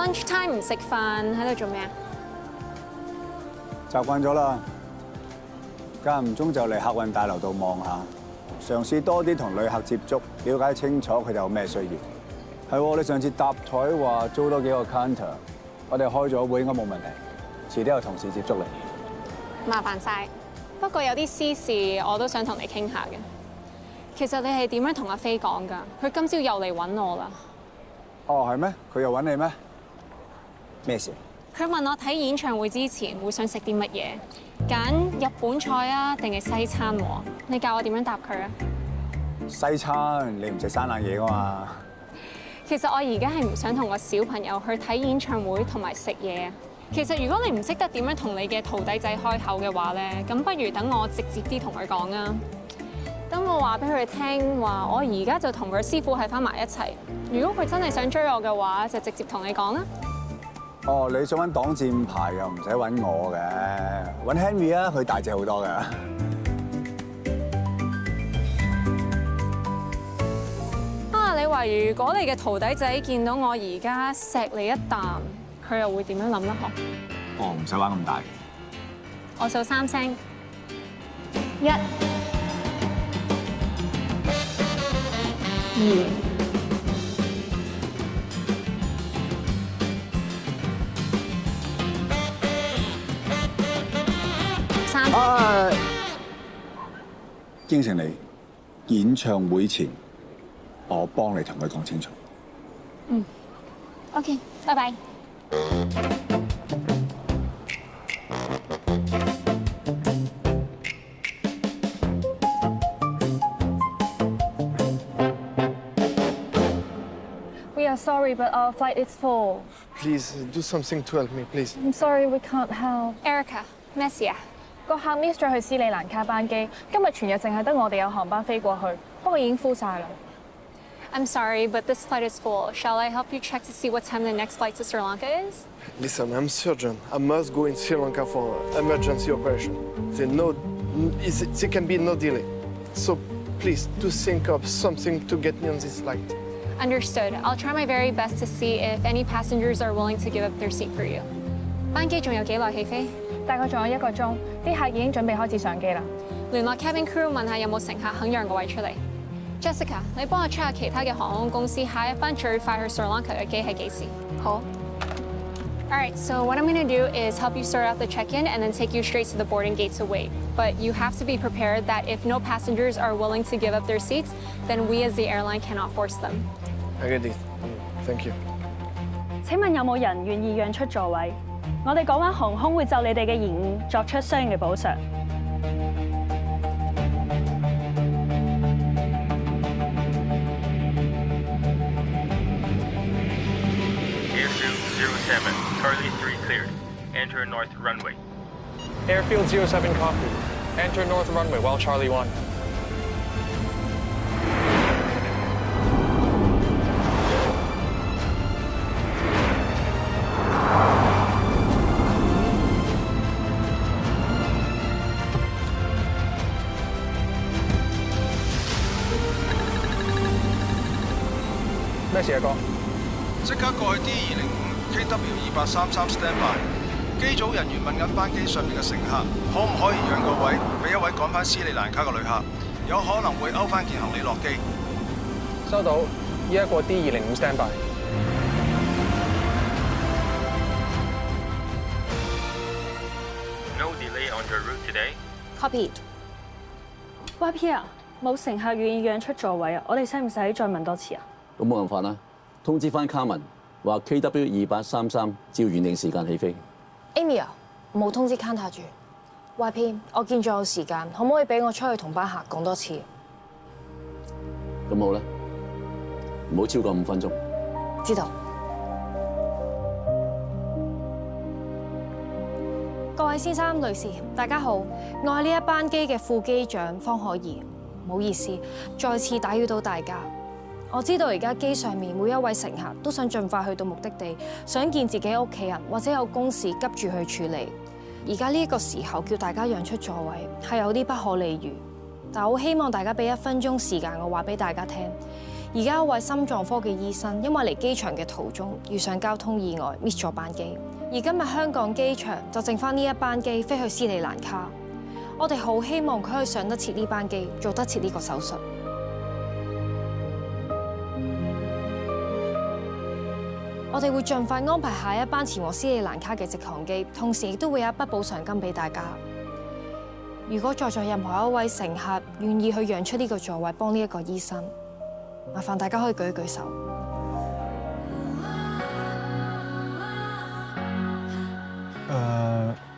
lunch time 唔食飯，喺度做咩啊？習慣咗啦，間唔中就嚟客運大樓度望下，嘗試多啲同旅客接觸，了解清楚佢哋有咩需要。係喎，你上次搭台話租多幾個 counter， 我哋開咗會應該冇問題。遲啲有同事接觸你。麻煩晒。不過有啲私事我都想同你傾下嘅。其實你係點樣同阿飛講㗎？佢今朝又嚟揾我啦。哦，係咩？佢又揾你咩？咩事？佢問我睇演唱會之前會想食啲乜嘢，揀日本菜啊定係西餐喎？你教我點樣答佢啊？西餐你唔食生冷嘢㗎嘛？其實我而家係唔想同個小朋友去睇演唱會同埋食嘢。其實如果你唔識得點樣同你嘅徒弟仔開口嘅話咧，咁不如等我直接啲同佢講啊。等我話俾佢聽話，我而家就同佢師傅喺翻埋一齊。如果佢真係想追我嘅話，就直接同你講啦。哦，你想揾擋箭牌又唔使揾我嘅，揾 Henry 啊，佢大隻好多㗎。啊，你話如果你嘅徒弟仔見到我而家錫你一啖，佢又會點樣諗咧？嗬？哦，唔使玩咁大。我數3聲，1、2、3。應承你，演唱會前我幫你同佢講清楚。OK， 拜拜。We are sorry, but our flight is full. Please do something to help me, please. I'm sorry, we can't help. Erica，咩事啊？個客 miss 咗去斯里蘭卡班機，今日全日淨係得我哋有航班飛過去，不過已經 full 晒啦。I'm sorry, but this flight is full. Shall I help you check to see what time the next flight to Sri Lanka is? Listen, I'm surgeon. I must go in Sri Lanka for emergency operation. There can be no delay. So please do think of something to get me on this flight. Understood. I'll try my very best to see if any passengers are willing to give up their seat for you. 班機仲有幾耐起飛？大概仲有1個鐘，啲客已經準備開始上機啦。聯絡 cabin crew 問下有冇乘客肯讓個位出嚟。Jessica， 你幫我 check 下其他嘅航空公司下一班最快去 Sri Lanka 嘅機係幾時？好。Alright, so what I'm going to do is help you sort out the check-in and then take you straight to the boarding gate to wait. But you have to be prepared that if no passengers are willing to give up their seats, then we as the airline cannot force them. I get it. Thank you. 請問有冇人願意讓出座位？我哋港灣航空會就你哋嘅延誤作出相應嘅補償。Airfield 07, Charlie 3 cleared. Enter north runway. Airfield 07 copy. Enter north runway while Charlie 1.咩事啊，哥？即刻過去 D205 KW2833 standby。機組人員問緊班機上面嘅乘客，可唔可以讓個位俾一位趕返斯里蘭卡嘅旅客？有可能會勾翻件行李落機。收到，依家過 D205 standby。No delay on your route today. Copied. YP 啊，冇乘客願意讓出座位啊，我哋使唔使再問多次啊？咁冇辦法啦，通知翻卡文話 KW2833照原定時間起飛。Amy 啊，冇通知 counter 住。YP， 我見仲有時間，可唔可以俾我出去同班客講多次？咁好啦，唔好超過5分鐘。知道。各位先生、女士，大家好，我係呢一班機嘅副機長方可怡。唔好意思，再次打擾到大家。我知道而家機上面每一位乘客都想盡快去到目的地，想見自己屋企人或者有公事急住去處理。而家呢一個時候叫大家讓出座位係有啲不可理喻，但我希望大家俾1分鐘時間我話俾大家聽。而家有位心臟科嘅醫生，因為嚟機場嘅途中遇上交通意外，miss 咗班機。而今日香港機場就剩翻呢一班機飛去斯里蘭卡。我哋好希望佢可以上得切呢班機，做得切呢個手術。我哋會盡快安排下一班前往斯里蘭卡嘅直航機，同時亦都會有一筆補償金俾大家。如果在座任何一位乘客願意去讓出呢個座位幫呢一個醫生，麻煩大家可以舉一舉手。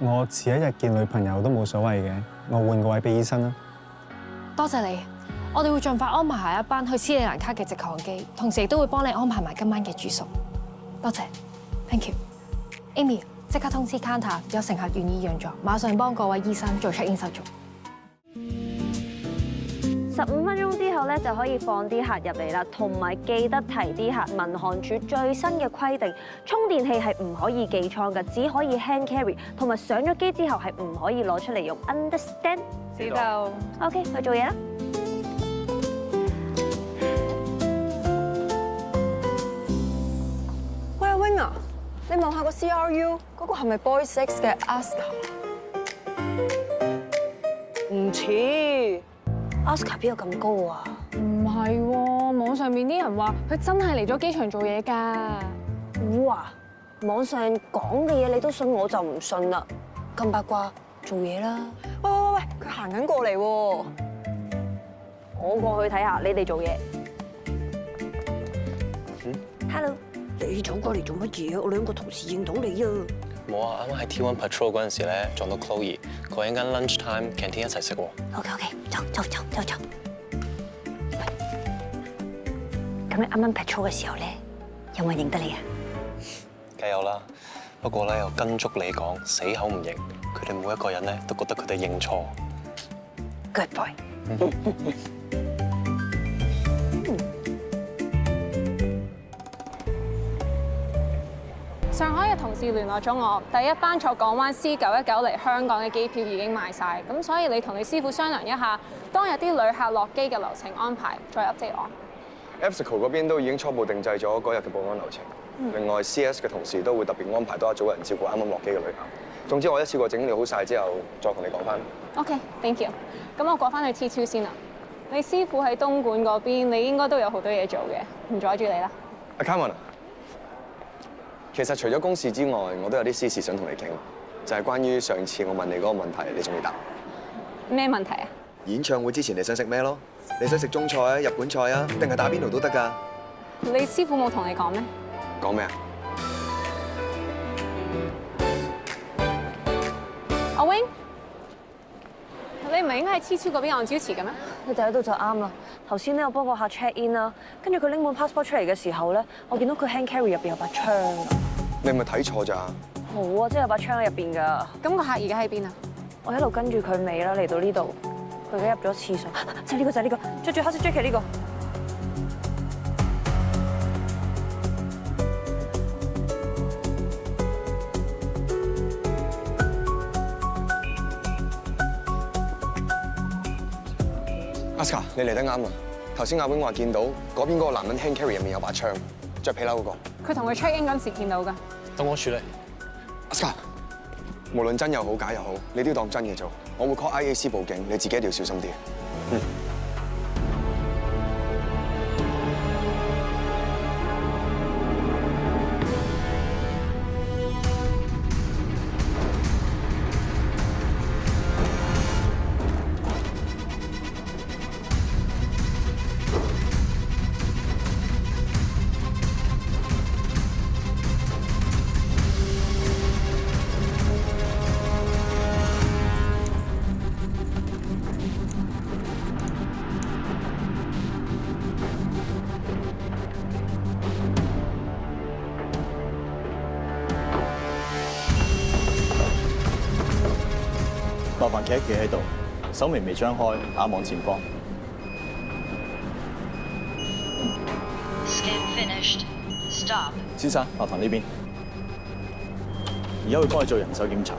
我遲一日見女朋友都冇所謂嘅，我換個位俾醫生啦。多謝你，我哋會盡快安排下一班去斯里蘭卡嘅直航機，同時亦都會幫你安排埋今晚嘅住宿。多謝 ，Thank you。Amy， 即刻通知 counter 有乘客願意讓座，馬上幫各位醫生做 check in 手續。15分鐘之後咧就可以放啲客入嚟啦，同埋記得提啲客，民航處最新嘅規定，充電器係唔可以寄艙嘅，只可以 hand carry， 同埋上咗機之後係唔可以攞出嚟用。Understand？ 知道。OK， 去做嘢啦。喂，阿 Wing 啊，你望下個 CRU 嗰個係咪 Boy 6嘅 Aska？ 唔似。Oscar 邊有咁高啊？唔係喎，網上面啲人話佢真係嚟咗機場做嘢㗎。哇！網上講嘅嘢你都信，我就唔信啦。咁八卦，做嘢啦。喂，佢行緊過嚟喎。我過去睇下，你哋做嘢。Hello， 你走過嚟做乜嘢？我兩個同事認到你啊。冇啊，啱啱喺 T1 patrol 嗰陣時咧撞到 Chloe， 佢喺間 lunch time canteen 一齊食喎。OK， 走。喂，咁你啱啱 patrol 嘅時候咧，有冇人認得你啊？梗有啦，不過咧又跟足你講，死口唔認。佢哋每一個人咧都覺得佢哋認錯。Good boy。上海嘅同事聯絡咗我，第一班坐港灣 C919嚟香港嘅機票已經賣晒，咁所以你同你師傅商量一下，當日啲旅客落機嘅流程安排，再 update 我。EPSCO 嗰邊都已經初步定製咗嗰日嘅保安流程，另外 CS 嘅同事都會特別安排多一組人照顧啱啱落機嘅旅客。總之我一次過整理好晒之後，再同你講翻。OK，thank you。咁我過翻去 T2 先啦。你師傅喺東莞嗰邊，你應該都有好多嘢做嘅，唔阻住你啦。阿 Carmen， 其實除咗公事之外，我都有啲私事想同你傾，就係關於上次我問你嗰個問題，你仲未答？咩問題啊？演唱會之前你想食咩咯？你想食中菜啊、日本菜啊，定係打邊爐都得㗎？你師傅冇同你講咩？講咩啊？阿 Wing， 你唔係應該喺 T2 嗰邊按主持嘅咩？你哋喺度就啱啦。頭先咧我幫個客 check in 啦，跟住佢拎本 passport 出嚟嘅時候咧，我見到佢 hand carry 入邊有把槍㗎。你係咪睇錯咋？冇啊，即係有把槍喺入邊㗎。咁個客而家喺邊啊？我一路跟住佢尾啦，嚟到呢度，佢而家入咗廁所，就係呢個，着住黑色 jacket 呢個。Aska， 你嚟得啱啊！頭先阿 Wing 話見到嗰邊嗰個男人 hand carry 入面有把槍，着皮褸嗰個。佢同佢 check in 嗰陣時見到㗎。等我處理。Aska， 無論真又好假又好，你都要當真嘅做。我會 call IAC 報警，你自己一定要小心啲。麻煩企喺度，手微微張開，眼望前方。Scan finished. Stop. 先生，麻煩呢邊。而家會幫你做人手檢查。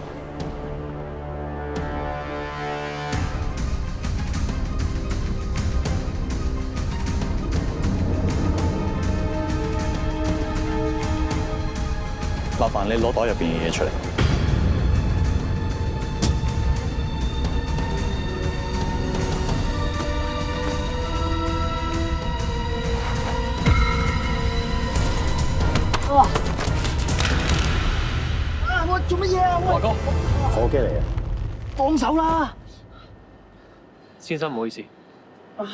麻煩你攞袋入邊嘅嘢出嚟。哇！啊！我做乜嘢啊？華哥，火機嚟嘅。幫手啦！先生唔好意思。啊